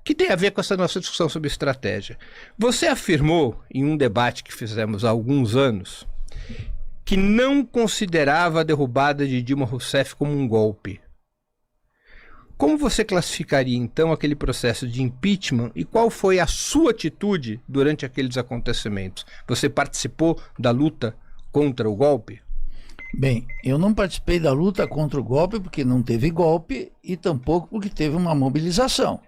que tem a ver com essa nossa discussão sobre estratégia. Você afirmou, em um debate que fizemos há alguns anos, que não considerava a derrubada de Dilma Rousseff como um golpe. Como você classificaria, então, aquele processo de impeachment e qual foi a sua atitude durante aqueles acontecimentos? Você participou da luta contra o golpe? Bem, eu não participei da luta contra o golpe porque não teve golpe e tampouco porque teve uma mobilização.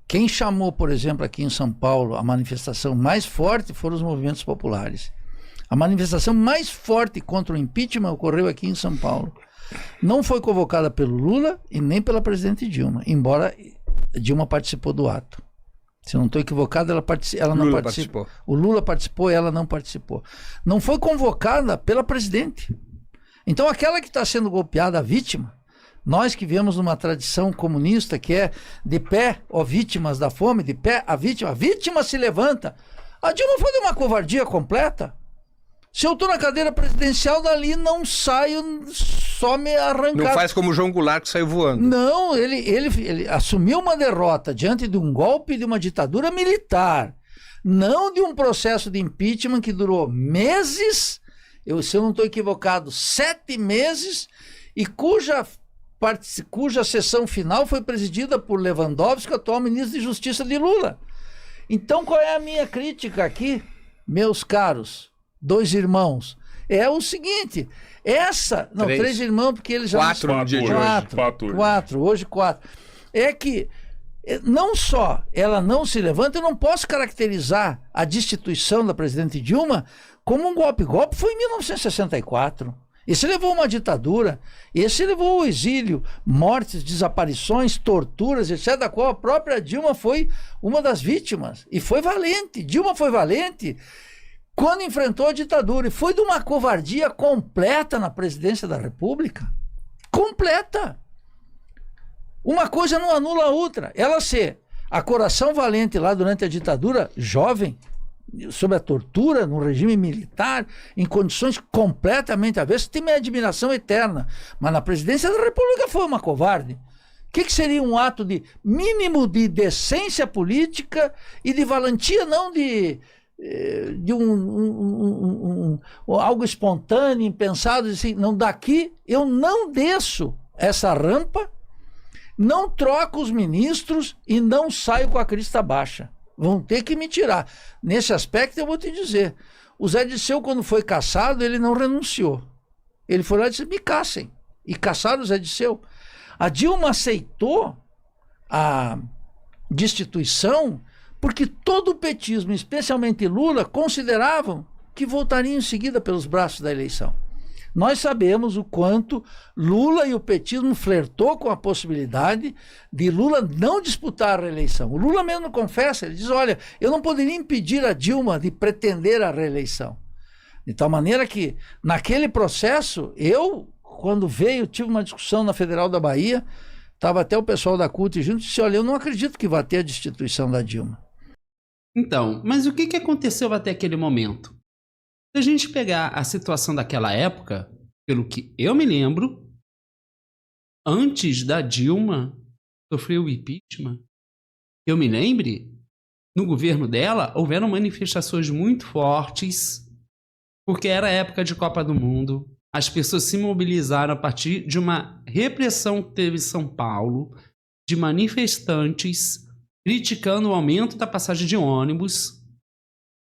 Quem chamou, por exemplo, aqui em São Paulo, a manifestação mais forte foram os movimentos populares. A manifestação mais forte contra o impeachment ocorreu aqui em São Paulo. Não foi convocada pelo Lula e nem pela presidente Dilma, embora Dilma participou do ato. Se eu não estou equivocado, ela não participou. O Lula participou, ela não participou. Não foi convocada pela presidente. Então aquela que está sendo golpeada, a vítima, nós que viemos numa tradição comunista que é de pé, ó vítimas da fome, de pé a vítima se levanta. A Dilma foi de uma covardia completa. Se eu estou na cadeira presidencial, dali não saio, só me arrancar. Não faz como o João Goulart que saiu voando. Não, ele assumiu uma derrota diante de um golpe de uma ditadura militar, não de um processo de impeachment que durou meses, se eu não estou equivocado, 7 meses, e cuja sessão final foi presidida por Lewandowski, atual ministro de Justiça de Lula. Então, qual é a minha crítica aqui, meus caros? 2 irmãos. É o seguinte, não, 3 irmãos, porque eles já... 4 no dia de hoje. 4, hoje 4. É que não só ela não se levanta, eu não posso caracterizar a destituição da presidente Dilma como um golpe. Golpe foi em 1964. Esse levou uma ditadura, esse levou ao exílio, mortes, desaparições, torturas, etc., da qual a própria Dilma foi uma das vítimas. E foi valente. Dilma foi valente quando enfrentou a ditadura, e foi de uma covardia completa na presidência da República. Completa. Uma coisa não anula a outra. Ela ser a coração valente lá durante a ditadura, jovem, sob a tortura, no regime militar, em condições completamente avessas, tem minha admiração eterna. Mas na presidência da República foi uma covarde. O que seria um ato de mínimo de decência política e de valentia, não de algo espontâneo, impensado, assim, não, daqui eu não desço essa rampa, não troco os ministros e não saio com a crista baixa. Vão ter que me tirar. Nesse aspecto eu vou te dizer, o Zé Dirceu, quando foi cassado, ele não renunciou. Ele foi lá e disse, me cassem. E caçaram o Zé Dirceu. A Dilma aceitou a destituição porque todo o petismo, especialmente Lula, consideravam que voltariam em seguida pelos braços da eleição. Nós sabemos o quanto Lula e o petismo flertou com a possibilidade de Lula não disputar a reeleição. O Lula mesmo confessa, ele diz, olha, eu não poderia impedir a Dilma de pretender a reeleição. De tal maneira que, naquele processo, quando veio, tive uma discussão na Federal da Bahia, estava até o pessoal da CUT junto, e disse, olha, eu não acredito que vai ter a destituição da Dilma. Então, mas o que aconteceu até aquele momento? Se a gente pegar a situação daquela época, pelo que eu me lembro, antes da Dilma sofrer o impeachment, eu me lembre, no governo dela, houveram manifestações muito fortes, porque era época de Copa do Mundo, as pessoas se mobilizaram a partir de uma repressão que teve em São Paulo, de manifestantes criticando o aumento da passagem de ônibus.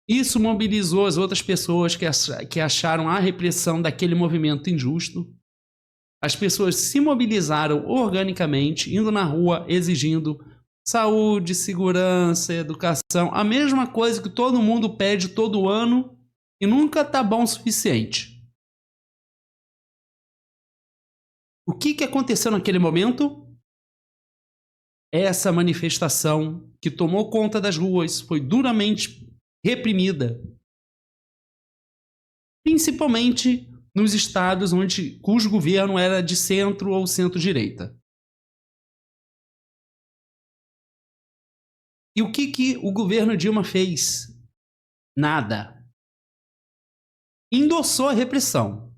Isso mobilizou as outras pessoas que acharam a repressão daquele movimento injusto. As pessoas se mobilizaram organicamente, indo na rua exigindo saúde, segurança, educação, a mesma coisa que todo mundo pede todo ano e nunca tá bom o suficiente. O que aconteceu naquele momento? Essa manifestação que tomou conta das ruas foi duramente reprimida, principalmente nos estados cujo governo era de centro ou centro-direita. E o que o governo Dilma fez? Nada. Endossou a repressão.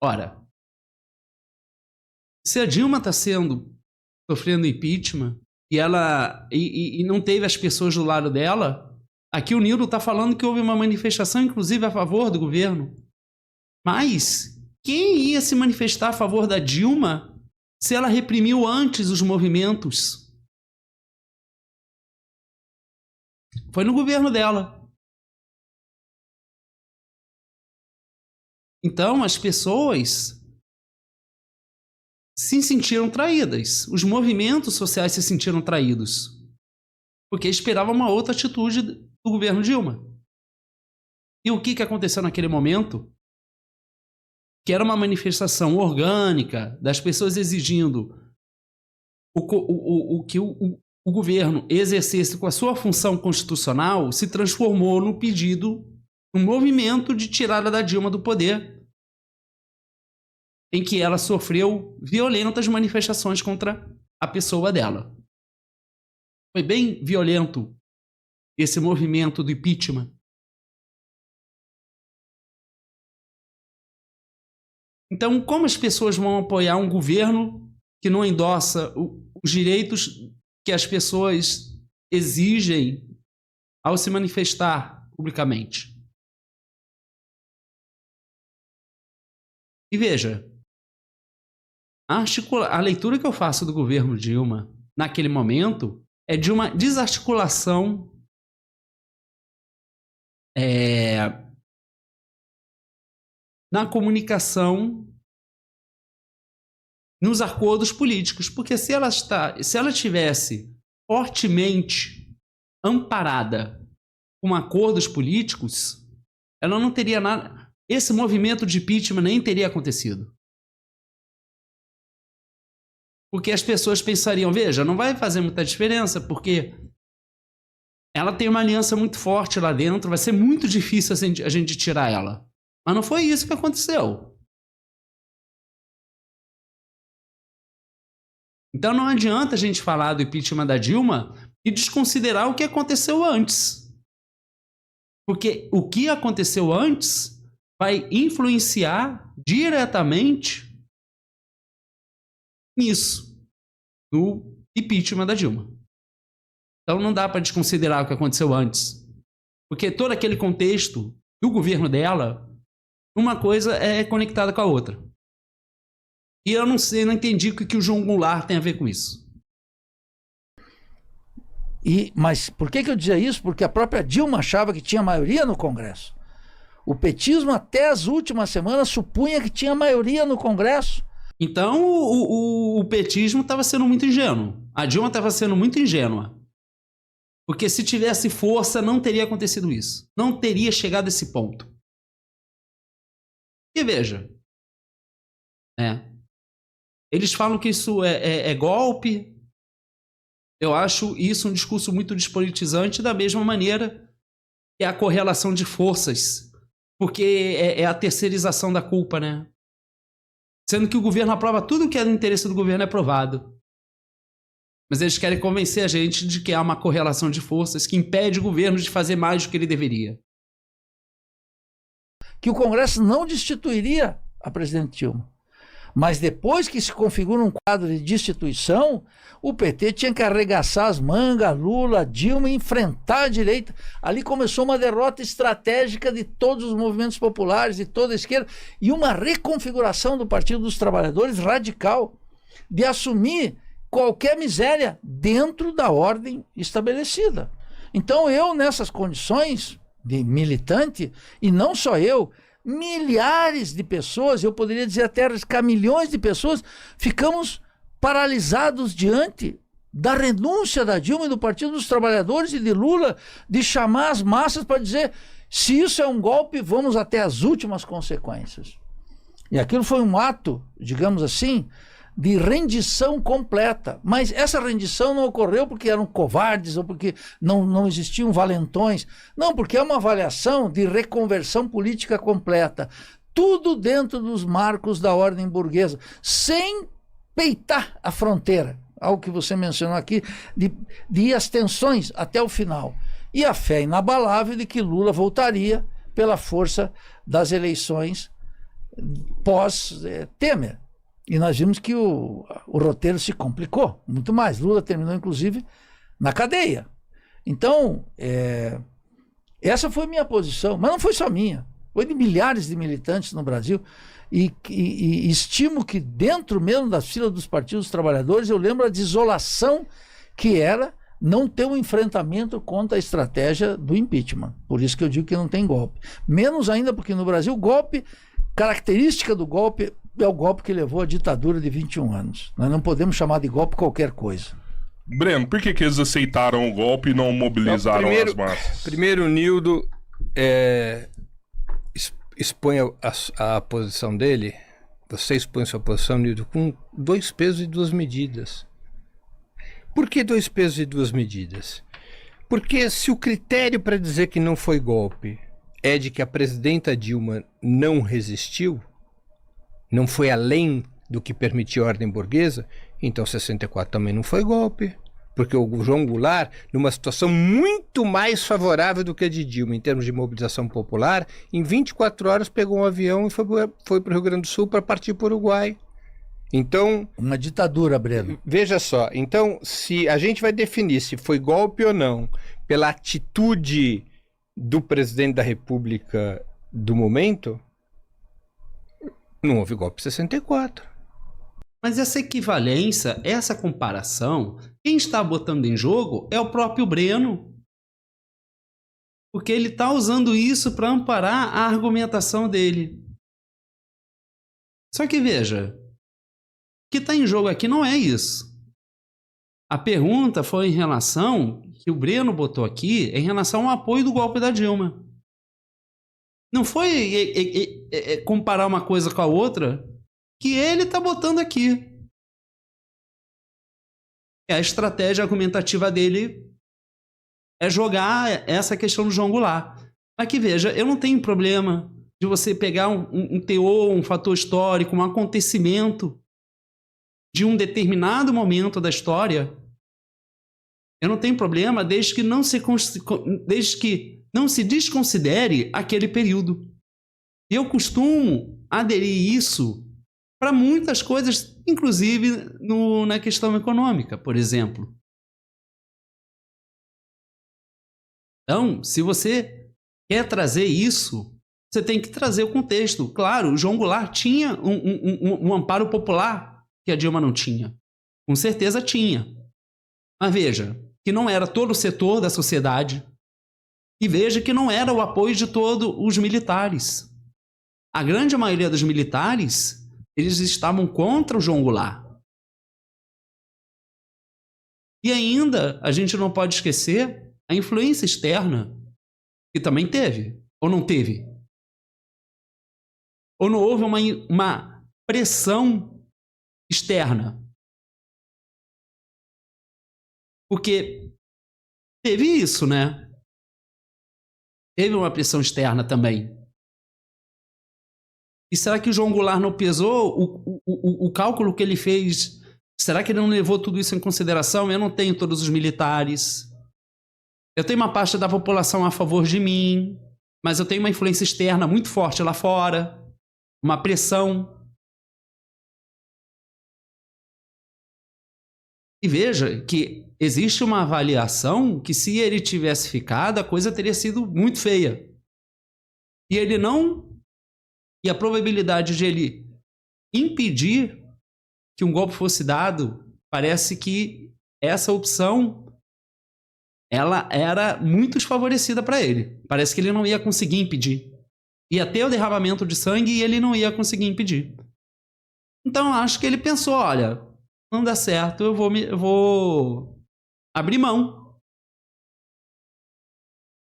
Ora, se a Dilma está sendo sofrendo impeachment, e ela e não teve as pessoas do lado dela. Aqui o Nildo está falando que houve uma manifestação, inclusive, a favor do governo. Mas quem ia se manifestar a favor da Dilma se ela reprimiu antes os movimentos? Foi no governo dela. Então, as pessoas se sentiram traídas. Os movimentos sociais se sentiram traídos. Porque esperavam uma outra atitude do governo Dilma. E o que aconteceu naquele momento? Que era uma manifestação orgânica das pessoas exigindo que o governo exercesse com a sua função constitucional, se transformou no pedido, um movimento de tirada da Dilma do poder, em que ela sofreu violentas manifestações contra a pessoa dela. Foi bem violento esse movimento do impeachment. Então, como as pessoas vão apoiar um governo que não endossa os direitos que as pessoas exigem ao se manifestar publicamente? E veja, a leitura que eu faço do governo Dilma naquele momento é de uma desarticulação na comunicação, nos acordos políticos, porque se ela tivesse fortemente amparada com acordos políticos, ela não teria nada, esse movimento de impeachment nem teria acontecido. Porque as pessoas pensariam, veja, não vai fazer muita diferença, porque ela tem uma aliança muito forte lá dentro, vai ser muito difícil a gente tirar ela. Mas não foi isso que aconteceu. Então não adianta a gente falar do impeachment da Dilma e desconsiderar o que aconteceu antes. Porque o que aconteceu antes vai influenciar diretamente nisso, no impeachment da Dilma. Então não dá para desconsiderar o que aconteceu antes. Porque todo aquele contexto do governo dela, uma coisa é conectada com a outra. E eu não sei, não entendi o que o João Goulart tem a ver com isso. Mas por que eu dizia isso? Porque a própria Dilma achava que tinha maioria no Congresso. O petismo até as últimas semanas supunha que tinha maioria no Congresso. Então o petismo estava sendo muito ingênuo. A Dilma estava sendo muito ingênua. Porque se tivesse força, não teria acontecido isso. Não teria chegado a esse ponto. E veja, eles falam que isso é golpe. Eu acho isso um discurso muito despolitizante, da mesma maneira que a correlação de forças, porque é a terceirização da culpa, né? Sendo que o governo aprova tudo que é do interesse do governo é aprovado. Mas eles querem convencer a gente de que há uma correlação de forças que impede o governo de fazer mais do que ele deveria. Que o Congresso não destituiria a presidente Dilma. Mas depois que se configura um quadro de destituição, o PT tinha que arregaçar as mangas, Lula, Dilma, e enfrentar a direita. Ali começou uma derrota estratégica de todos os movimentos populares, de toda a esquerda, e uma reconfiguração do Partido dos Trabalhadores radical, de assumir qualquer miséria dentro da ordem estabelecida. Então eu, nessas condições de militante, e não só eu, milhares de pessoas, eu poderia dizer até arriscar milhões de pessoas, ficamos paralisados diante da renúncia da Dilma e do Partido dos Trabalhadores e de Lula, de chamar as massas para dizer, se isso é um golpe, vamos até as últimas consequências. E aquilo foi um ato, digamos assim, de rendição completa. Mas essa rendição não ocorreu porque eram covardes ou porque não existiam valentões. Não, porque é uma avaliação de reconversão política completa. Tudo dentro dos marcos da ordem burguesa, sem peitar a fronteira. Algo que você mencionou aqui, de ir às tensões até o final. E a fé inabalável de que Lula voltaria pela força das eleições pós-Temer. E nós vimos que o roteiro se complicou muito mais. Lula terminou, inclusive, na cadeia. Então, essa foi minha posição, mas não foi só minha. Foi de milhares de militantes no Brasil. E estimo que dentro mesmo das filas dos partidos dos trabalhadores, eu lembro a desolação que era não ter um enfrentamento contra a estratégia do impeachment. Por isso que eu digo que não tem golpe. Menos ainda porque no Brasil, golpe, característica do golpe é o golpe que levou à ditadura de 21 anos. Nós não podemos chamar de golpe qualquer coisa. Breno, por que eles aceitaram o golpe e não mobilizaram as massas? Primeiro, Nildo expõe a posição dele, você expõe sua posição, Nildo, com 2 pesos e 2 medidas. Por que 2 pesos e 2 medidas? Porque se o critério para dizer que não foi golpe é de que a presidenta Dilma não resistiu, não foi além do que permitia a ordem burguesa, então 64 também não foi golpe. Porque o João Goulart, numa situação muito mais favorável do que a de Dilma, em termos de mobilização popular, em 24 horas pegou um avião e foi para o Rio Grande do Sul para partir para o Uruguai. Então... Uma ditadura, Breno. Veja só, então, se a gente vai definir se foi golpe ou não pela atitude do presidente da República do momento, não houve golpe em 64. Mas essa equivalência, essa comparação, quem está botando em jogo é o próprio Breno. Porque ele está usando isso para amparar a argumentação dele. Só que veja, o que está em jogo aqui não é isso. A pergunta foi em relação, que o Breno botou aqui, em relação ao apoio do golpe da Dilma. Não foi comparar uma coisa com a outra que ele está botando aqui. A estratégia argumentativa dele é jogar essa questão do João Goulart. Mas que veja, eu não tenho problema de você pegar um teor, um fator histórico, um acontecimento de um determinado momento da história. Eu não tenho problema desde que não se desconsidere aquele período. E eu costumo aderir isso para muitas coisas, inclusive na questão econômica, por exemplo. Então, se você quer trazer isso, você tem que trazer o contexto. Claro, o João Goulart tinha um amparo popular que a Dilma não tinha. Com certeza tinha. Mas veja, que não era todo o setor da sociedade. E veja que não era o apoio de todos os militares. A grande maioria dos militares, eles estavam contra o João Goulart. E ainda, a gente não pode esquecer a influência externa, que também teve, ou não teve? Ou não houve uma pressão externa? Porque teve isso, né? Teve uma pressão externa também. E será que o João Goulart não pesou o cálculo que ele fez? Será que ele não levou tudo isso em consideração? Eu não tenho todos os militares. Eu tenho uma parte da população a favor de mim, mas eu tenho uma influência externa muito forte lá fora, uma pressão. E veja que existe uma avaliação que, se ele tivesse ficado, a coisa teria sido muito feia. E ele não... E a probabilidade de ele impedir que um golpe fosse dado, parece que essa opção ela era muito desfavorecida para ele. Parece que ele não ia conseguir impedir. Ia ter o derramamento de sangue e ele não ia conseguir impedir. Então, acho que ele pensou, olha, não dá certo, eu vou abrir mão.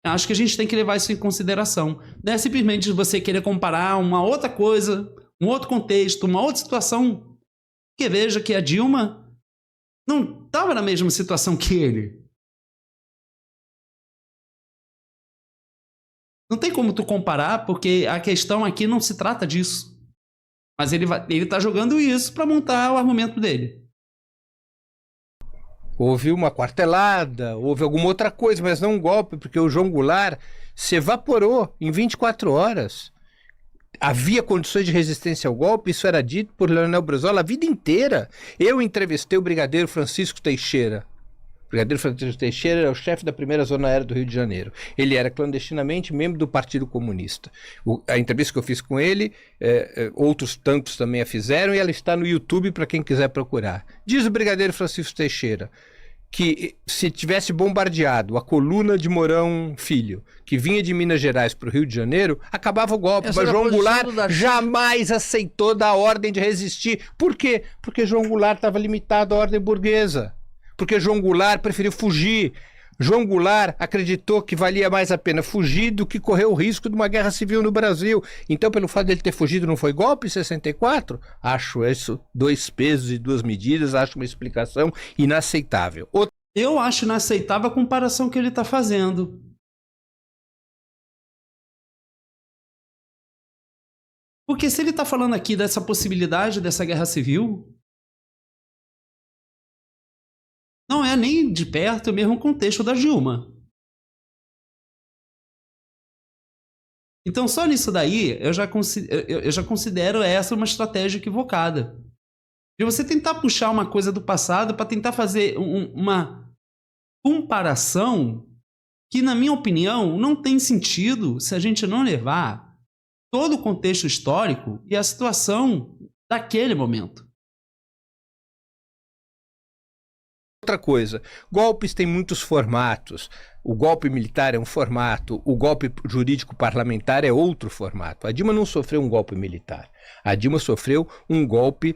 Acho que a gente tem que levar isso em consideração. Não é simplesmente você querer comparar uma outra coisa, um outro contexto, uma outra situação. Porque veja que a Dilma não estava na mesma situação que ele. Não tem como tu comparar, porque a questão aqui não se trata disso. Mas ele está jogando isso para montar o argumento dele. Houve uma quartelada, houve alguma outra coisa, mas não um golpe, porque o João Goulart se evaporou em 24 horas. havia condições de resistência ao golpe, isso era dito por Leonel Brizola a vida inteira. Eu entrevistei o brigadeiro Francisco Teixeira. O brigadeiro Francisco Teixeira era o chefe da primeira zona aérea do Rio de Janeiro. Ele era clandestinamente membro do Partido Comunista. A entrevista que eu fiz com ele, outros tantos também a fizeram, e ela está no YouTube para quem quiser procurar. Diz o brigadeiro Francisco Teixeira que se tivesse bombardeado a coluna de Mourão Filho, que vinha de Minas Gerais para o Rio de Janeiro, acabava o golpe. Mas João Goulart jamais aceitou dar ordem de resistir. Por quê? Porque João Goulart estava limitado à ordem burguesa. Porque João Goulart preferiu fugir. João Goulart acreditou que valia mais a pena fugir do que correr o risco de uma guerra civil no Brasil. Então, pelo fato dele ter fugido, não foi golpe em 64? Acho isso 2 pesos e 2 medidas, acho uma explicação inaceitável. Eu acho inaceitável a comparação que ele está fazendo. Porque se ele está falando aqui dessa possibilidade dessa guerra civil, não é nem de perto o mesmo contexto da Dilma. Então, só nisso daí, eu já considero essa uma estratégia equivocada. De você tentar puxar uma coisa do passado para tentar fazer uma comparação que, na minha opinião, não tem sentido se a gente não levar todo o contexto histórico e a situação daquele momento. Outra coisa, golpes têm muitos formatos. O golpe militar é um formato, o golpe jurídico parlamentar é outro formato. A Dilma não sofreu um golpe militar. A Dilma sofreu um golpe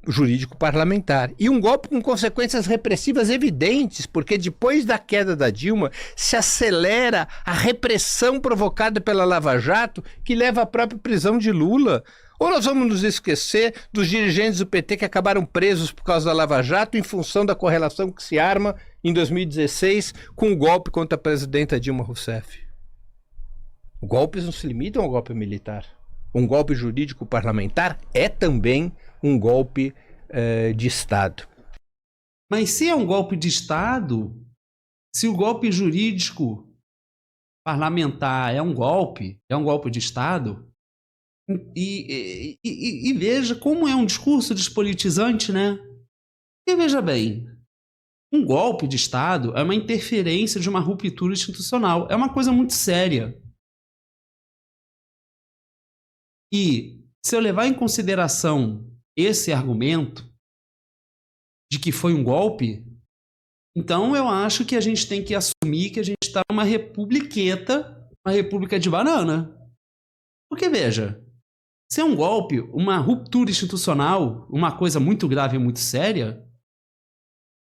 jurídico parlamentar. E um golpe com consequências repressivas evidentes, porque depois da queda da Dilma se acelera a repressão provocada pela Lava Jato, que leva à própria prisão de Lula. Ou nós vamos nos esquecer dos dirigentes do PT que acabaram presos por causa da Lava Jato em função da correlação que se arma em 2016 com o golpe contra a presidenta Dilma Rousseff. Golpes não se limitam ao golpe militar. Um golpe jurídico parlamentar é também um golpe de Estado. Mas se é um golpe de Estado, se o golpe jurídico parlamentar é um golpe de Estado, e veja como é um discurso despolitizante, né? E veja bem, um golpe de Estado é uma interferência de uma ruptura institucional. É uma coisa muito séria. E se eu levar em consideração esse argumento de que foi um golpe, então eu acho que a gente tem que assumir que a gente está numa republiqueta, uma república de banana. Porque veja, se é um golpe, uma ruptura institucional, uma coisa muito grave e muito séria,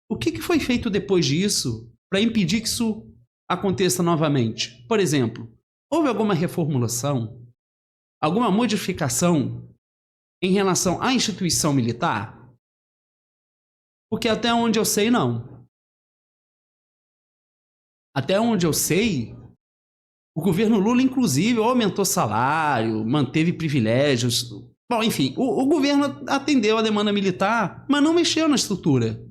o que foi feito depois disso para impedir que isso aconteça novamente? Por exemplo, houve alguma reformulação, alguma modificação em relação à instituição militar? Porque até onde eu sei, não. Até onde eu sei, o governo Lula, inclusive, aumentou salário, manteve privilégios. Bom, enfim, o governo atendeu a demanda militar, mas não mexeu na estrutura.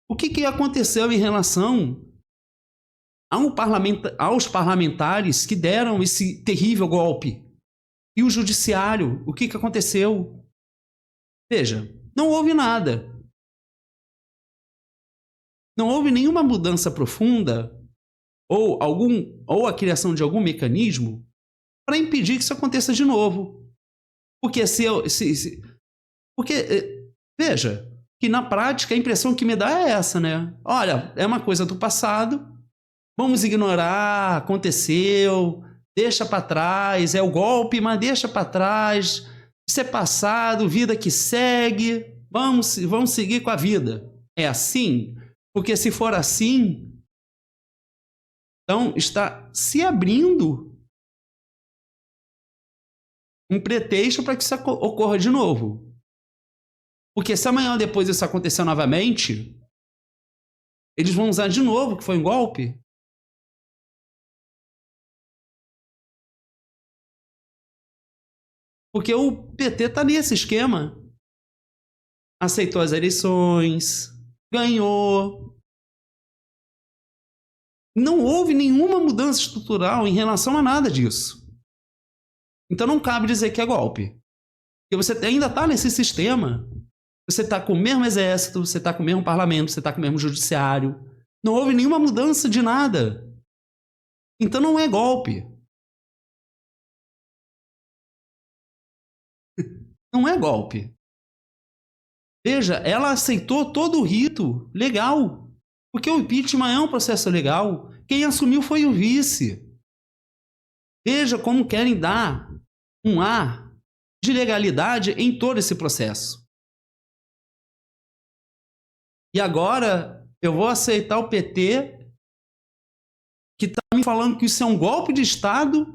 O que aconteceu em relação aos parlamentares que deram esse terrível golpe? E o judiciário, o que aconteceu? Veja, não houve nada. Não houve nenhuma mudança profunda ou a criação de algum mecanismo para impedir que isso aconteça de novo. Porque veja, que na prática a impressão que me dá é essa, né? Olha, é uma coisa do passado, vamos ignorar, aconteceu, deixa para trás, é o golpe, mas deixa para trás, isso é passado, vida que segue, vamos seguir com a vida. É assim? Porque se for assim, então está se abrindo um pretexto para que isso ocorra de novo. Porque se amanhã ou depois isso acontecer novamente, eles vão usar de novo que foi um golpe. Porque o PT está nesse esquema. Aceitou as eleições, ganhou. Não houve nenhuma mudança estrutural em relação a nada disso. Então não cabe dizer que é golpe. Porque você ainda está nesse sistema. Você está com o mesmo exército, você está com o mesmo parlamento, você está com o mesmo judiciário. Não houve nenhuma mudança de nada. Então não é golpe. Não é golpe. Veja, ela aceitou todo o rito legal. Porque o impeachment é um processo legal. Quem assumiu foi o vice. Veja como querem dar um ar de legalidade em todo esse processo. E agora eu vou aceitar o PT, que está me falando que isso é um golpe de Estado,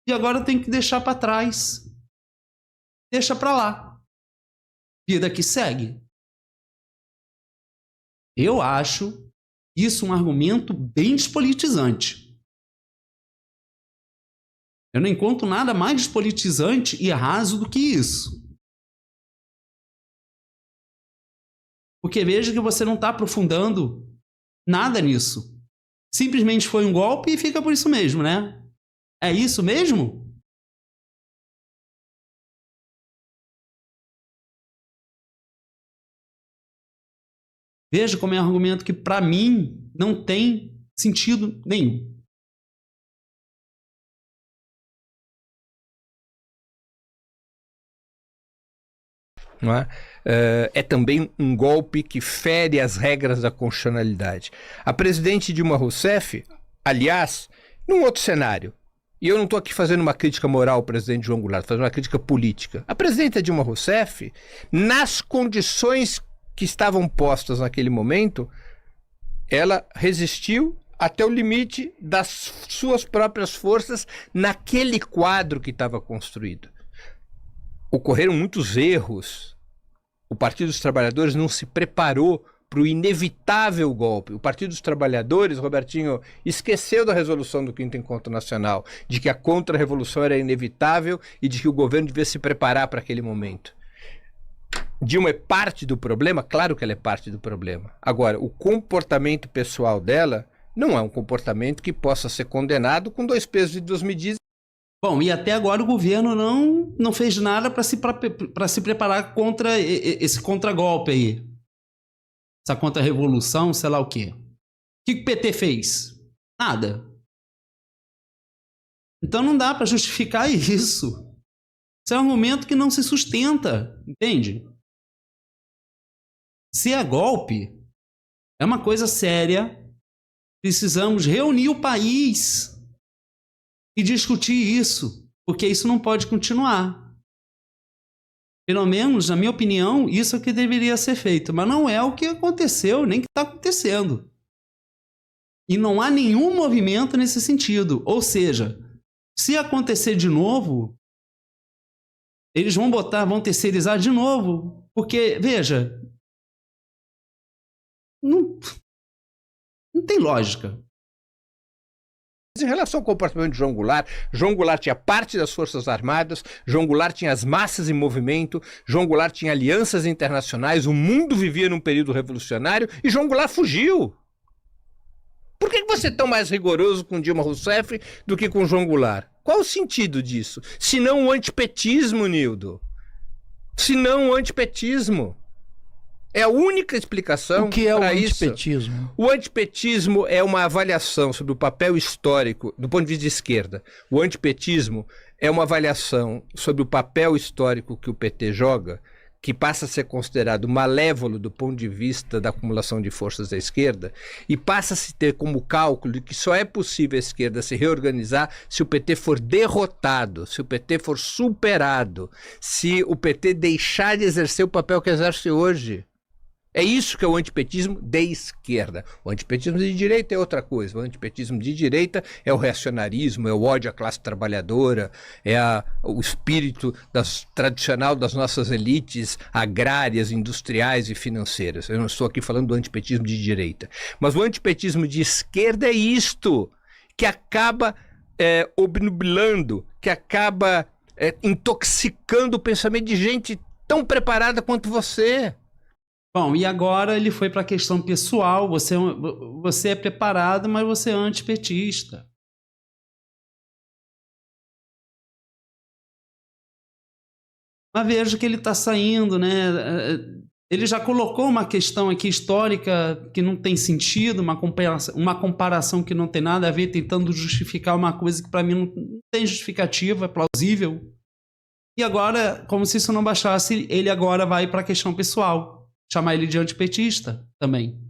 e agora eu tenho que deixar para trás. Deixa para lá. Vida que segue. Eu acho isso um argumento bem despolitizante. Eu não encontro nada mais despolitizante e raso do que isso. Porque veja que você não está aprofundando nada nisso. Simplesmente foi um golpe e fica por isso mesmo, né? É isso mesmo? Veja como é um argumento que, para mim, não tem sentido nenhum. Não é? É também um golpe que fere as regras da constitucionalidade. A presidente Dilma Rousseff, aliás, num outro cenário, e eu não estou aqui fazendo uma crítica moral ao presidente João Goulart, fazendo uma crítica política. A presidenta Dilma Rousseff, nas condições que estavam postas naquele momento, ela resistiu até o limite das suas próprias forças naquele quadro que estava construído. Ocorreram muitos erros. O Partido dos Trabalhadores não se preparou para o inevitável golpe. O Partido dos Trabalhadores, Robertinho, esqueceu da resolução do 5º Encontro Nacional, de que a contra-revolução era inevitável e de que o governo devia se preparar para aquele momento. Dilma é parte do problema? Claro que ela é parte do problema. Agora, o comportamento pessoal dela não é um comportamento que possa ser condenado com 2 pesos e 2 medidas. Bom, e até agora o governo não fez nada para se preparar contra esse contragolpe aí. Essa contra-revolução, sei lá o quê. O que o PT fez? Nada. Então não dá para justificar isso. Isso é um argumento que não se sustenta, entende? Se é golpe, é uma coisa séria. Precisamos reunir o país e discutir isso, porque isso não pode continuar. Pelo menos, na minha opinião, isso é o que deveria ser feito, mas não é o que aconteceu, nem o que está acontecendo. E não há nenhum movimento nesse sentido. Ou seja, se acontecer de novo, eles vão terceirizar de novo, porque, veja, não tem lógica. Em relação ao comportamento de João Goulart tinha parte das Forças Armadas, João Goulart tinha as massas em movimento, João Goulart tinha alianças internacionais, o mundo vivia num período revolucionário e João Goulart fugiu. Por que você é tão mais rigoroso com Dilma Rousseff do que com João Goulart? Qual o sentido disso? Se não o antipetismo, Nildo. Se não o antipetismo. É a única explicação. O que é o isso. antipetismo? O antipetismo é uma avaliação sobre o papel histórico, do ponto de vista de esquerda. O antipetismo é uma avaliação sobre o papel histórico que o PT joga, que passa a ser considerado malévolo do ponto de vista da acumulação de forças da esquerda, e passa a se ter como cálculo de que só é possível a esquerda se reorganizar se o PT for derrotado, se o PT for superado, se o PT deixar de exercer o papel que exerce hoje. É isso que é o antipetismo de esquerda. O antipetismo de direita é outra coisa. O antipetismo de direita é o reacionarismo, é o ódio à classe trabalhadora, é o espírito tradicional das nossas elites agrárias, industriais e financeiras. Eu não estou aqui falando do antipetismo de direita. Mas o antipetismo de esquerda é isto, que acaba obnubilando, que acaba intoxicando o pensamento de gente tão preparada quanto você. Bom, e agora ele foi para a questão pessoal. Você é preparado, mas você é antipetista. Mas vejo que ele está saindo, né? Ele já colocou uma questão aqui histórica que não tem sentido, uma comparação que não tem nada a ver, tentando justificar uma coisa que para mim não tem justificativa, é plausível. E agora, como se isso não bastasse, ele agora vai para a questão pessoal, chamar ele de antipetista também.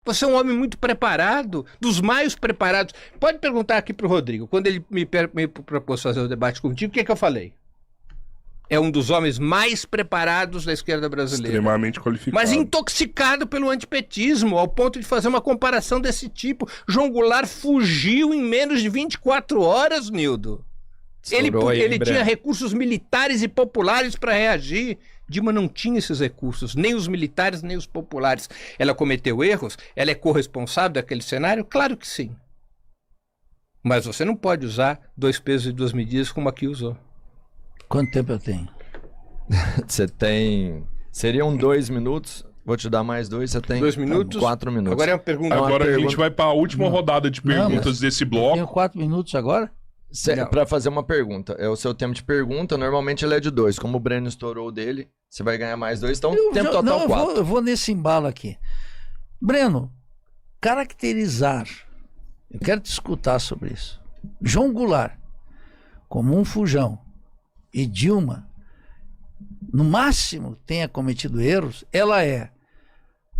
Você é um homem muito preparado, dos mais preparados. Pode perguntar aqui para o Rodrigo. Quando ele me propôs fazer o debate contigo, o que eu falei? É um dos homens mais preparados da esquerda brasileira. Extremamente qualificado. Mas intoxicado pelo antipetismo, ao ponto de fazer uma comparação desse tipo. João Goulart fugiu em menos de 24 horas, Nildo. Ele tinha recursos militares e populares para reagir. Dilma não tinha esses recursos, nem os militares, nem os populares. Ela cometeu erros? Ela é corresponsável daquele cenário? Claro que sim. Mas você não pode usar 2 pesos e 2 medidas como aqui usou. Quanto tempo eu tenho? Você tem... Seriam 2 minutos. Vou te dar mais 2. Você tem 2 minutos? 4 minutos. Agora é uma pergunta. Agora a gente vai para a última rodada de perguntas desse bloco. Tenho 4 minutos agora? Para fazer uma pergunta. É o seu tempo de pergunta. Normalmente ele é de 2. Como o Breno estourou o dele, você vai ganhar mais 2. Então, tempo total 4. Eu vou nesse embalo aqui. Breno, caracterizar. Eu quero te escutar sobre isso. João Goulart, como um fujão, e Dilma, no máximo, tenha cometido erros, ela é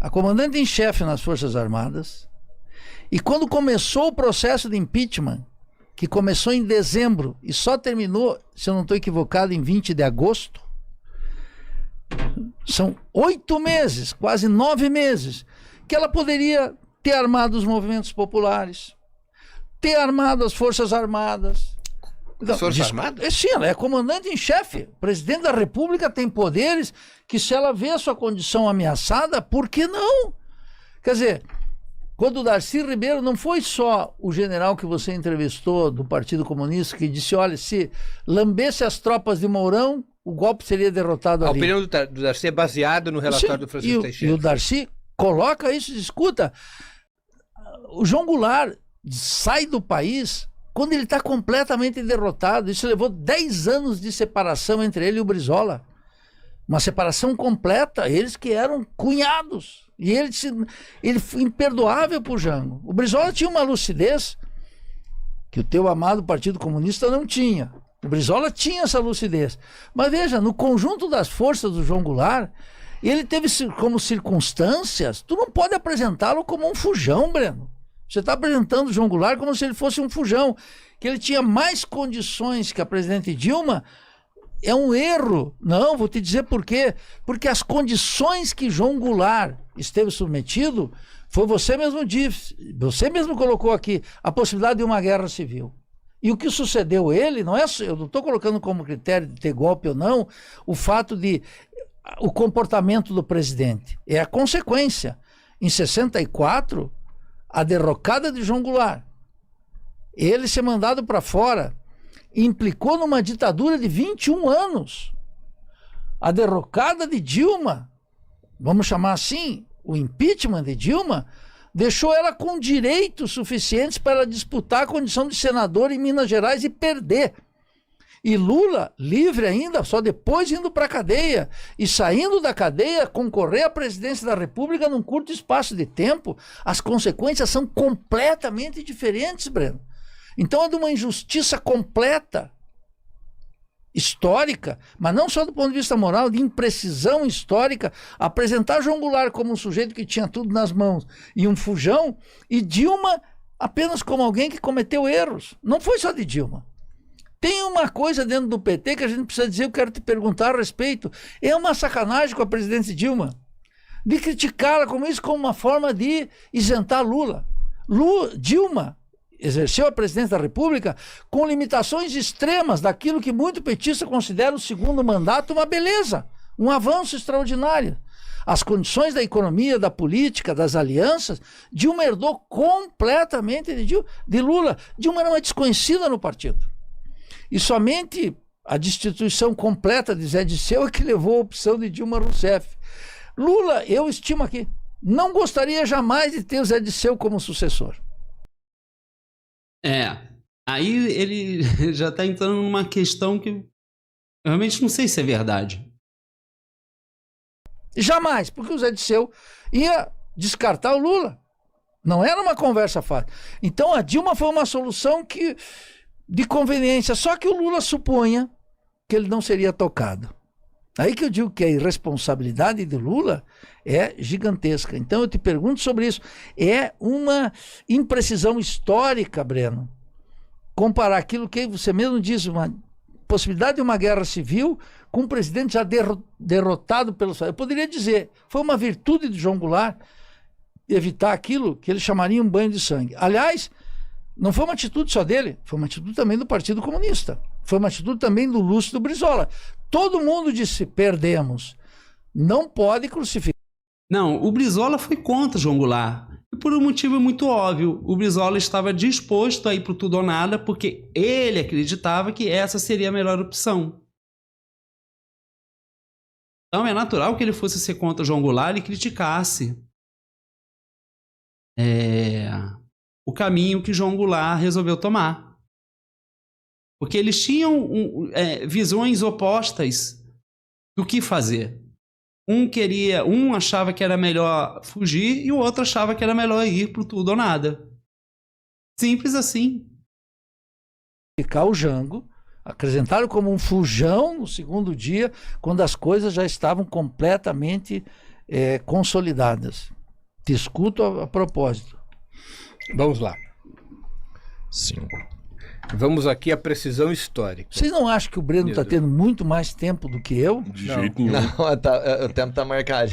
a comandante em chefe nas Forças Armadas, e quando começou o processo de impeachment, que começou em dezembro e só terminou, se eu não estou equivocado, em 20 de agosto, são 8 meses, quase 9 meses, que ela poderia ter armado os movimentos populares, ter armado as Forças Armadas. Forças Armadas? Sim, ela é comandante em chefe. O presidente da República tem poderes que, se ela vê a sua condição ameaçada, por que não? Quer dizer, quando o Darcy Ribeiro, não foi só o general que você entrevistou do Partido Comunista que disse, olha, se lambesse as tropas de Mourão, o golpe seria derrotado ali. A opinião do Darcy é baseada no relatório do Francisco Teixeira. E o Darcy coloca isso e escuta. O João Goulart sai do país quando ele está completamente derrotado. Isso levou 10 anos de separação entre ele e o Brizola. Uma separação completa. Eles que eram cunhados. E ele foi imperdoável pro Jango. O Brizola tinha uma lucidez que o teu amado Partido Comunista não tinha. O Brizola tinha essa lucidez. Mas veja, no conjunto das forças do João Goulart, ele teve como circunstâncias, tu não pode apresentá-lo como um fujão, Breno. Você está apresentando o João Goulart como se ele fosse um fujão, que ele tinha mais condições que a presidente Dilma. É um erro. Não, vou te dizer por quê. Porque as condições que João Goulart esteve submetido, foi você mesmo disse, você mesmo colocou aqui, a possibilidade de uma guerra civil. E o que sucedeu ele, não é, eu não estou colocando como critério de ter golpe ou não, o fato de, o comportamento do presidente. É a consequência. Em 64, a derrocada de João Goulart, ele ser mandado para fora, implicou numa ditadura de 21 anos. A derrocada de Dilma, vamos chamar assim, o impeachment de Dilma, deixou ela com direitos suficientes para ela disputar a condição de senador em Minas Gerais e perder. E Lula, livre ainda, só depois indo para a cadeia. E saindo da cadeia, concorrer à presidência da República num curto espaço de tempo. As consequências são completamente diferentes, Breno. Então é de uma injustiça completa, histórica, mas não só do ponto de vista moral, de imprecisão histórica, apresentar João Goulart como um sujeito que tinha tudo nas mãos e um fujão, e Dilma apenas como alguém que cometeu erros. Não foi só de Dilma. Tem uma coisa dentro do PT que a gente precisa dizer, eu quero te perguntar a respeito. É uma sacanagem com a presidente Dilma, de criticá-la como isso, como uma forma de isentar Lula. Dilma exerceu a presidência da República com limitações extremas daquilo que muito petista considera o segundo mandato uma beleza, um avanço extraordinário. As condições da economia, da política, das alianças, Dilma herdou completamente de Lula. Dilma era uma desconhecida no partido. E somente a destituição completa de Zé Disseu é que levou a opção de Dilma Rousseff. Lula, eu estimo aqui, não gostaria jamais de ter o Zé Disseu como sucessor. Aí ele já está entrando numa questão que eu realmente não sei se é verdade. Jamais, porque o Zé Disseu ia descartar o Lula. Não era uma conversa fácil. Então a Dilma foi uma solução de conveniência, só que o Lula supunha que ele não seria tocado. Aí que eu digo que a irresponsabilidade de Lula é gigantesca. Então eu te pergunto sobre isso. É uma imprecisão histórica, Breno, comparar aquilo que você mesmo diz, uma possibilidade de uma guerra civil com um presidente já derrotado pelos... Eu poderia dizer, foi uma virtude de João Goulart evitar aquilo que ele chamaria um banho de sangue. Aliás, não foi uma atitude só dele, foi uma atitude também do Partido Comunista. Foi uma atitude também do Lúcio e do Brizola. Todo mundo disse, perdemos. Não pode crucificar. Não, o Brizola foi contra João Goulart. E por um motivo muito óbvio. O Brizola estava disposto a ir para o tudo ou nada porque ele acreditava que essa seria a melhor opção. Então é natural que ele fosse ser contra João Goulart e criticasse o caminho que João Goulart resolveu tomar. Porque eles tinham visões opostas do que fazer. Um achava que era melhor fugir e o outro achava que era melhor ir pro tudo ou nada. Simples assim. O Jango, apresentaram como um fujão no segundo dia, quando as coisas já estavam completamente consolidadas. Te escuto a propósito. Vamos lá. 5. Vamos aqui à precisão histórica. Vocês não acham que o Breno está tendo muito mais tempo do que eu? De jeito nenhum. Não, o tempo tá marcado.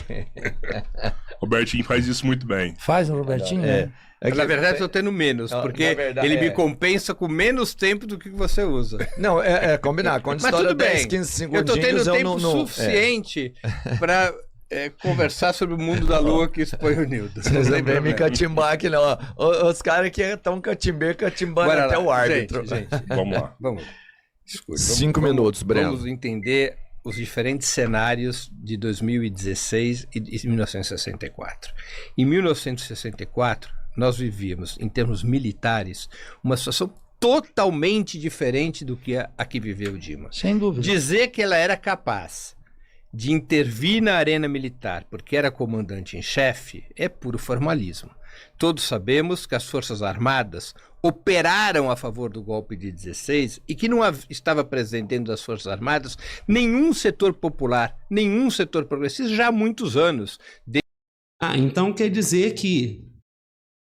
Robertinho faz isso muito bem. Faz, Robertinho? É que- Na verdade, eu tô tendo menos, Não, porque na verdade, ele me compensa com menos tempo do que você usa. Não, combinar. Quando Mas estoura tudo 10, bem. 15 Eu tô segundinhos, tendo tempo não... suficiente para conversar sobre o mundo da lua que expõe o Nildo. Vocês não vêm me catimbar aqui, não. Os caras que estão catimbando até o árbitro. Gente, Vamos lá. vamos. Escute, 5 minutos, Breno. Vamos entender os diferentes cenários de 2016 e de 1964. Em 1964, nós vivíamos, em termos militares, uma situação totalmente diferente do que a que viveu Dilma. Sem dúvida. Dizer que ela era capaz de intervir na arena militar porque era comandante em chefe é puro formalismo. Todos sabemos que as Forças Armadas operaram a favor do golpe de 16 e que não estava presente dentro das Forças Armadas nenhum setor popular, nenhum setor progressista já há muitos anos. Então quer dizer que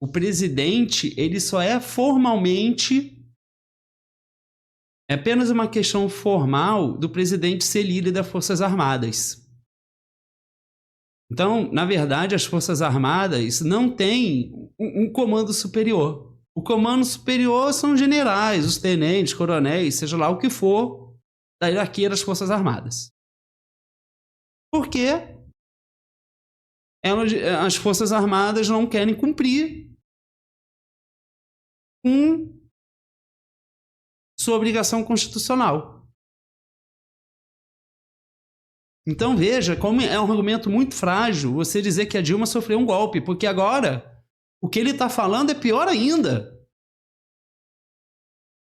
o presidente, ele só é formalmente... É apenas uma questão formal do presidente ser líder das Forças Armadas. Então, na verdade, as Forças Armadas não têm um comando superior. O comando superior são os generais, os tenentes, coronéis, seja lá o que for, da hierarquia das Forças Armadas. Por quê? As Forças Armadas não querem cumprir com sua obrigação constitucional. Então veja como é um argumento muito frágil você dizer que a Dilma sofreu um golpe, porque agora o que ele está falando é pior ainda.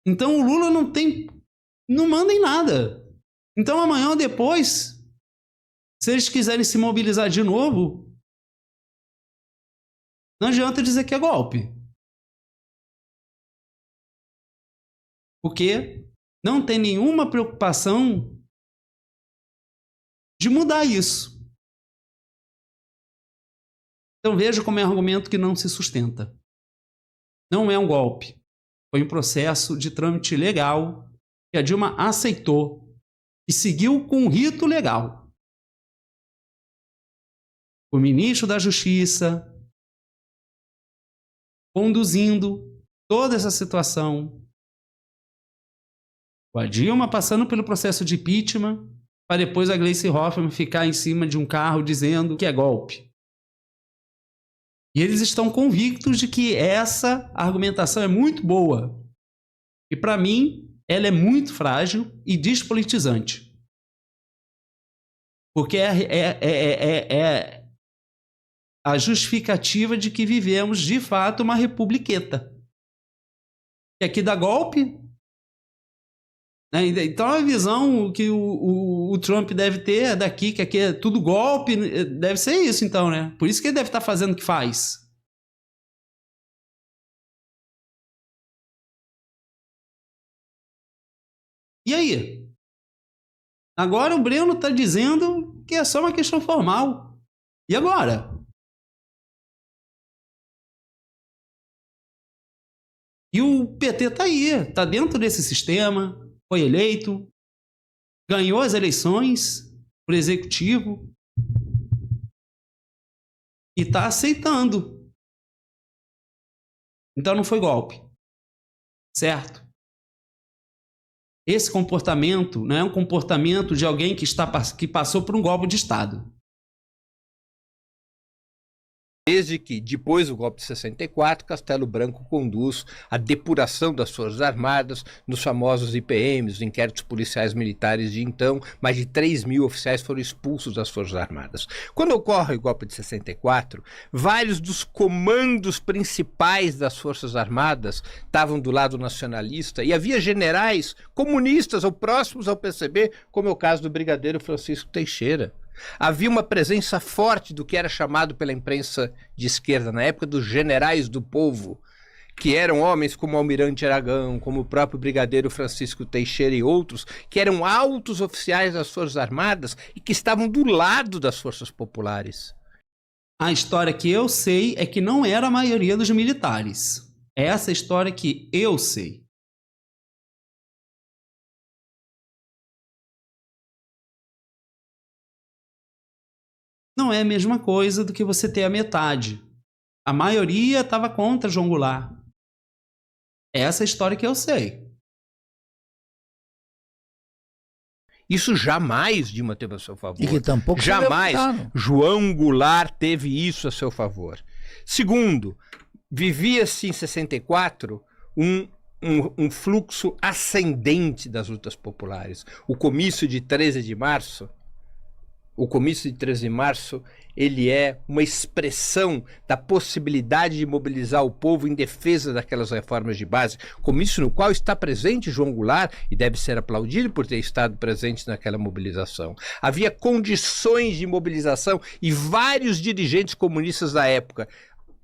Então o Lula não manda em nada. Então amanhã ou depois, se eles quiserem se mobilizar de novo, não adianta dizer que é golpe. Porque não tem nenhuma preocupação de mudar isso. Então veja como é um argumento que não se sustenta. Não é um golpe. Foi um processo de trâmite legal que a Dilma aceitou e seguiu com um rito legal. O ministro da Justiça conduzindo toda essa situação. A Dilma passando pelo processo de impeachment, para depois a Gleisi Hoffmann ficar em cima de um carro dizendo que é golpe. E eles estão convictos de que essa argumentação é muito boa. E para mim, ela é muito frágil e despolitizante. Porque é a justificativa de que vivemos, de fato, uma republiqueta. que aqui dá golpe. Né? Então a visão que o Trump deve ter daqui, que aqui é tudo golpe, deve ser isso então, né? Por isso que ele deve estar fazendo o que faz. E aí? Agora o Breno está dizendo que é só uma questão formal. E agora? E o PT está aí, está dentro desse sistema, foi eleito, ganhou as eleições para o executivo e está aceitando. Então não foi golpe, certo? Esse comportamento não é um comportamento de alguém que passou por um golpe de Estado. Desde que, depois do golpe de 64, Castelo Branco conduz a depuração das Forças Armadas nos famosos IPMs, os inquéritos policiais militares de então, mais de 3 mil oficiais foram expulsos das Forças Armadas. Quando ocorre o golpe de 64, vários dos comandos principais das Forças Armadas estavam do lado nacionalista e havia generais comunistas ou próximos ao PCB, como é o caso do brigadeiro Francisco Teixeira. Havia uma presença forte do que era chamado pela imprensa de esquerda na época dos generais do povo, que eram homens como Almirante Aragão, como o próprio brigadeiro Francisco Teixeira e outros, que eram altos oficiais das Forças Armadas e que estavam do lado das forças populares. A história que eu sei é que não era a maioria dos militares. É essa história que eu sei. Não é a mesma coisa do que você ter a metade. A maioria estava contra João Goulart. Essa é a história que eu sei. Isso jamais Dilma teve a seu favor. E que tampouco jamais João Goulart teve isso a seu favor. Segundo, vivia-se em 64 um fluxo ascendente das lutas populares. O comício de 13 de março, ele é uma expressão da possibilidade de mobilizar o povo em defesa daquelas reformas de base, comício no qual está presente João Goulart e deve ser aplaudido por ter estado presente naquela mobilização. Havia condições de mobilização e vários dirigentes comunistas da época,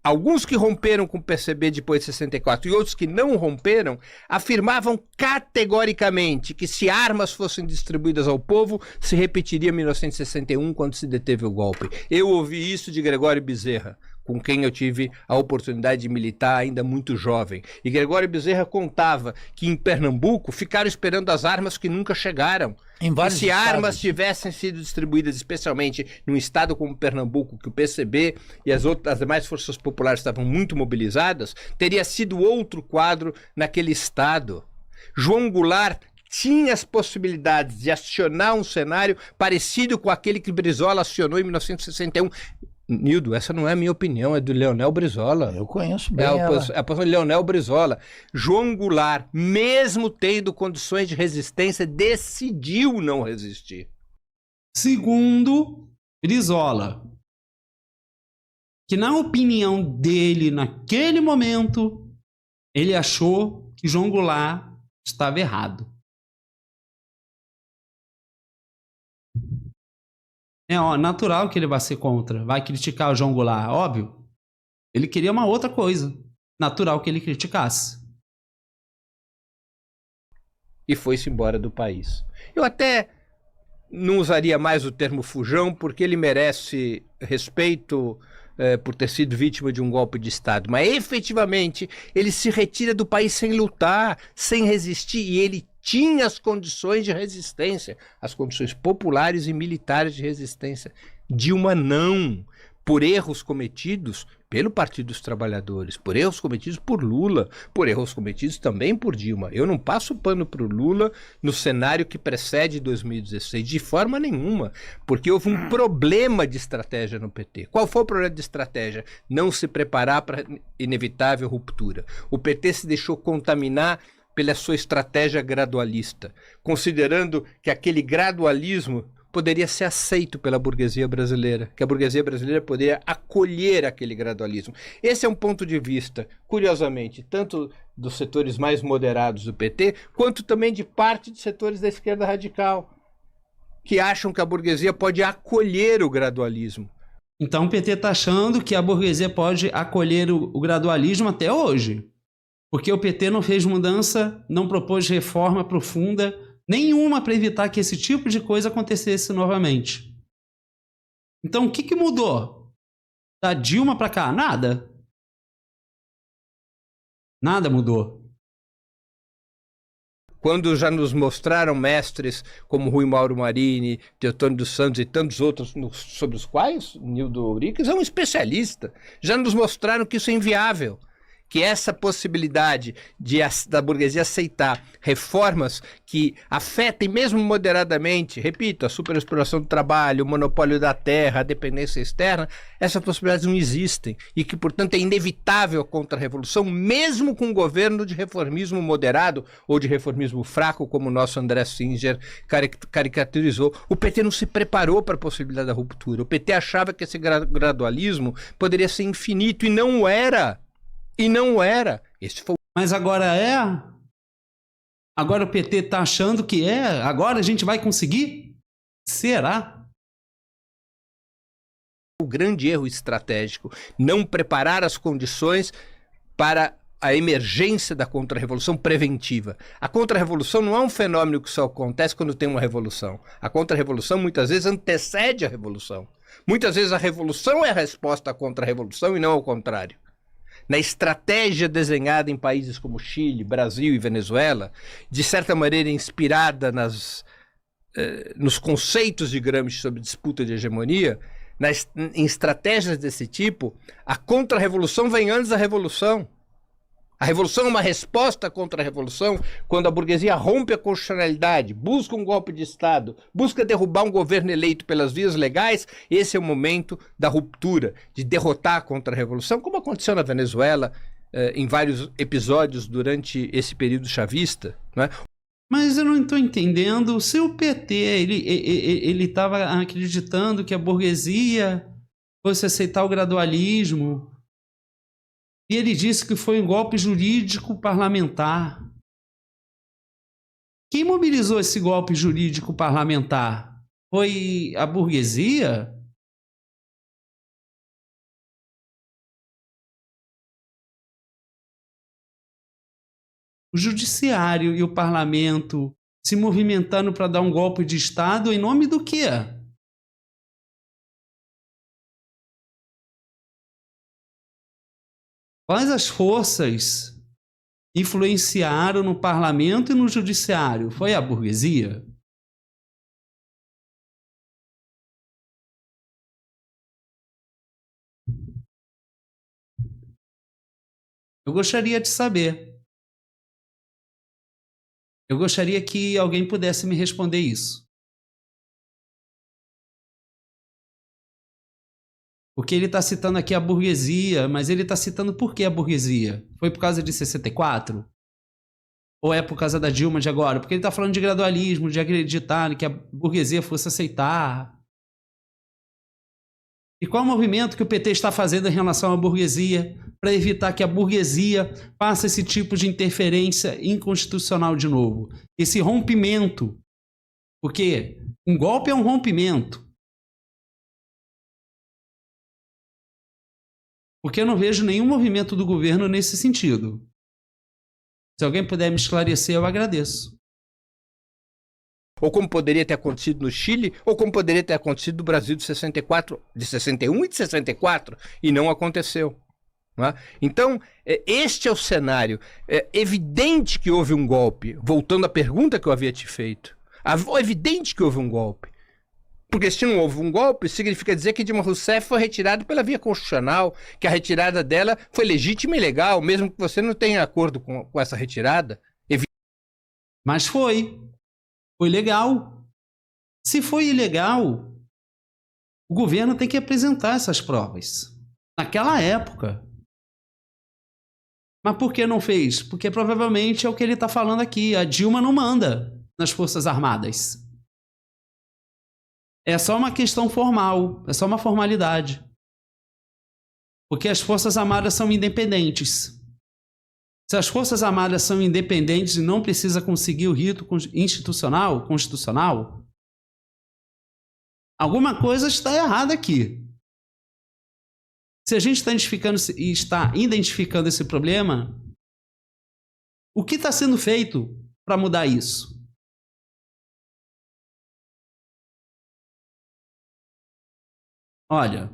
alguns que romperam com o PCB depois de 64 e outros que não romperam, afirmavam categoricamente que se armas fossem distribuídas ao povo, se repetiria 1961, quando se deteve o golpe. Eu ouvi isso de Gregório Bezerra, com quem eu tive a oportunidade de militar ainda muito jovem. E Gregório Bezerra contava que em Pernambuco ficaram esperando as armas que nunca chegaram. E se armas tivessem sido distribuídas, especialmente num estado como Pernambuco, que o PCB e as demais forças populares estavam muito mobilizadas, teria sido outro quadro naquele estado. João Goulart tinha as possibilidades de acionar um cenário parecido com aquele que Brizola acionou em 1961. Nildo, essa não é a minha opinião, é do Leonel Brizola. Eu conheço bem a posição de Leonel Brizola. João Goulart, mesmo tendo condições de resistência, decidiu não resistir. Segundo Brizola, que na opinião dele, naquele momento, ele achou que João Goulart estava errado. É natural que ele vai ser contra, vai criticar o João Goulart, óbvio. Ele queria uma outra coisa, natural que ele criticasse. E foi-se embora do país. Eu até não usaria mais o termo fujão, porque ele merece respeito por ter sido vítima de um golpe de Estado. Mas efetivamente ele se retira do país sem lutar, sem resistir, e ele tinha as condições de resistência, as condições populares e militares de resistência. Dilma não, por erros cometidos pelo Partido dos Trabalhadores, por erros cometidos por Lula, por erros cometidos também por Dilma. Eu não passo pano para o Lula no cenário que precede 2016, de forma nenhuma, porque houve um problema de estratégia no PT. Qual foi o problema de estratégia? Não se preparar para inevitável ruptura. O PT se deixou contaminar pela sua estratégia gradualista, considerando que aquele gradualismo poderia ser aceito pela burguesia brasileira, que a burguesia brasileira poderia acolher aquele gradualismo. Esse é um ponto de vista, curiosamente, tanto dos setores mais moderados do PT, quanto também de parte dos setores da esquerda radical, que acham que a burguesia pode acolher o gradualismo. Então o PT está achando que a burguesia pode acolher o gradualismo até hoje. Porque o PT não fez mudança, não propôs reforma profunda nenhuma para evitar que esse tipo de coisa acontecesse novamente. Então o que mudou? Da Dilma para cá? Nada. Nada mudou. Quando já nos mostraram mestres como Rui Mauro Marini, Teotônio dos Santos e tantos outros, sobre os quais Nildo Ouriques é um especialista, já nos mostraram que isso é inviável, que essa possibilidade da burguesia aceitar reformas que afetem mesmo moderadamente, repito, a superexploração do trabalho, o monopólio da terra, a dependência externa, essas possibilidades não existem e que, portanto, é inevitável a contra-revolução, mesmo com um governo de reformismo moderado ou de reformismo fraco, como o nosso André Singer caricaturizou. O PT não se preparou para a possibilidade da ruptura. O PT achava que esse gradualismo poderia ser infinito e não era. E não era. Esse foi... Mas agora é? Agora o PT está achando que é? Agora a gente vai conseguir? Será? O grande erro estratégico, não preparar as condições para a emergência da contra-revolução preventiva. A contra-revolução não é um fenômeno que só acontece quando tem uma revolução. A contra-revolução muitas vezes antecede a revolução. Muitas vezes a revolução é a resposta à contra-revolução e não ao contrário. Na estratégia desenhada em países como Chile, Brasil e Venezuela, de certa maneira inspirada nos conceitos de Gramsci sobre disputa de hegemonia, em estratégias desse tipo, a contra-revolução vem antes da revolução. A revolução é uma resposta contra a revolução quando a burguesia rompe a constitucionalidade, busca um golpe de Estado, busca derrubar um governo eleito pelas vias legais. Esse é o momento da ruptura, de derrotar a contra-revolução, como aconteceu na Venezuela em vários episódios durante esse período chavista, né? Mas eu não estou entendendo se o PT ele estava acreditando que a burguesia fosse aceitar o gradualismo. E ele disse que foi um golpe jurídico parlamentar. Quem mobilizou esse golpe jurídico parlamentar? Foi a burguesia? O judiciário e o parlamento se movimentando para dar um golpe de Estado em nome do quê? Quais as forças influenciaram no parlamento e no judiciário? Foi a burguesia? Eu gostaria de saber. Eu gostaria que alguém pudesse me responder isso. Porque ele está citando aqui a burguesia, mas ele está citando por que a burguesia? Foi por causa de 64? Ou é por causa da Dilma de agora? Porque ele está falando de gradualismo, de acreditar que a burguesia fosse aceitar. E qual é o movimento que o PT está fazendo em relação à burguesia para evitar que a burguesia faça esse tipo de interferência inconstitucional de novo? Esse rompimento. Porque um golpe é um rompimento. Porque eu não vejo nenhum movimento do governo nesse sentido. Se alguém puder me esclarecer, eu agradeço. Ou como poderia ter acontecido no Chile, ou como poderia ter acontecido no Brasil de 64, de 61 e de 64, e não aconteceu. Não é? Então, este é o cenário. É evidente que houve um golpe, voltando à pergunta que eu havia te feito. É evidente que houve um golpe. Porque se não houve um golpe, significa dizer que Dilma Rousseff foi retirada pela via constitucional, que a retirada dela foi legítima e legal, mesmo que você não tenha acordo com essa retirada. Mas foi. Foi legal. Se foi ilegal, o governo tem que apresentar essas provas. Naquela época. Mas por que não fez? Porque provavelmente é o que ele está falando aqui. A Dilma não manda nas Forças Armadas. é só uma questão formal, é só uma formalidade. Porque as Forças Armadas são independentes. Se as Forças Armadas são independentes e não precisa conseguir o rito constitucional, alguma coisa está errada aqui. Se a gente está identificando esse problema, o que está sendo feito para mudar isso? Olha,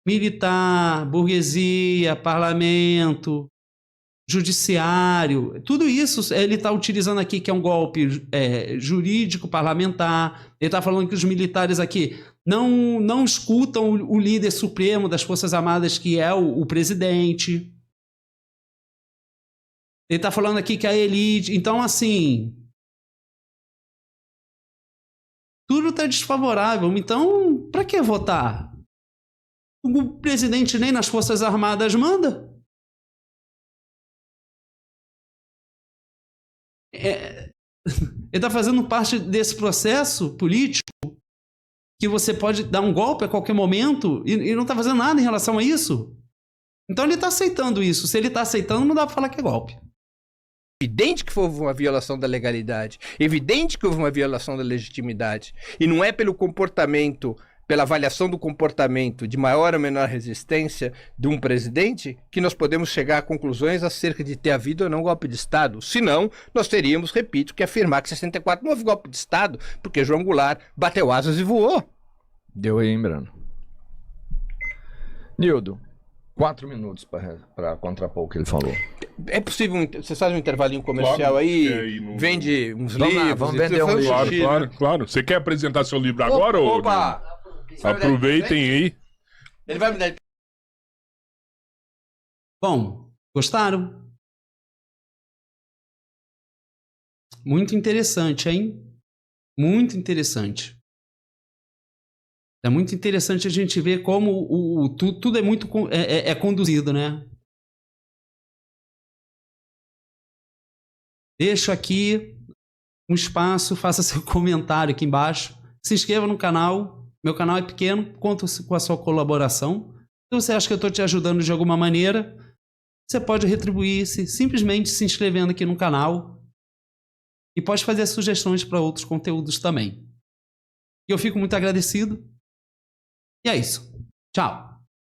militar, burguesia, parlamento, judiciário, tudo isso ele está utilizando aqui que é um golpe jurídico parlamentar. Ele está falando que os militares aqui não escutam o líder supremo das Forças Armadas, que é o presidente. Ele está falando aqui que a elite... Então, assim... Tudo está desfavorável. Então, para que votar? O presidente nem nas Forças Armadas manda. Ele está fazendo parte desse processo político que você pode dar um golpe a qualquer momento e não está fazendo nada em relação a isso. Então ele está aceitando isso. Se ele está aceitando, não dá para falar que é golpe. Evidente que houve uma violação da legalidade, evidente que houve uma violação da legitimidade, e não é pelo comportamento, pela avaliação do comportamento de maior ou menor resistência de um presidente que nós podemos chegar a conclusões acerca de ter havido ou não golpe de Estado. Senão, nós teríamos, repito, que afirmar que em 64 não houve golpe de Estado, porque João Goulart bateu asas e voou. Deu aí, hein, Breno? Nildo, 4 minutos para contrapor o que ele falou. É possível, você faz um intervalinho comercial aí, vende uns livros... Vamos vender um livro. Claro. Você quer apresentar seu livro agora? Opa! Aproveitem aí. Ele vai me dar... Bom, gostaram? Muito interessante, hein? Muito interessante. É muito interessante a gente ver como tudo é muito conduzido, né? Deixo aqui um espaço, faça seu comentário aqui embaixo. Se inscreva no canal. Meu canal é pequeno, conto com a sua colaboração. Se você acha que eu estou te ajudando de alguma maneira, você pode retribuir simplesmente se inscrevendo aqui no canal. E pode fazer sugestões para outros conteúdos também. E eu fico muito agradecido. E é isso. Tchau.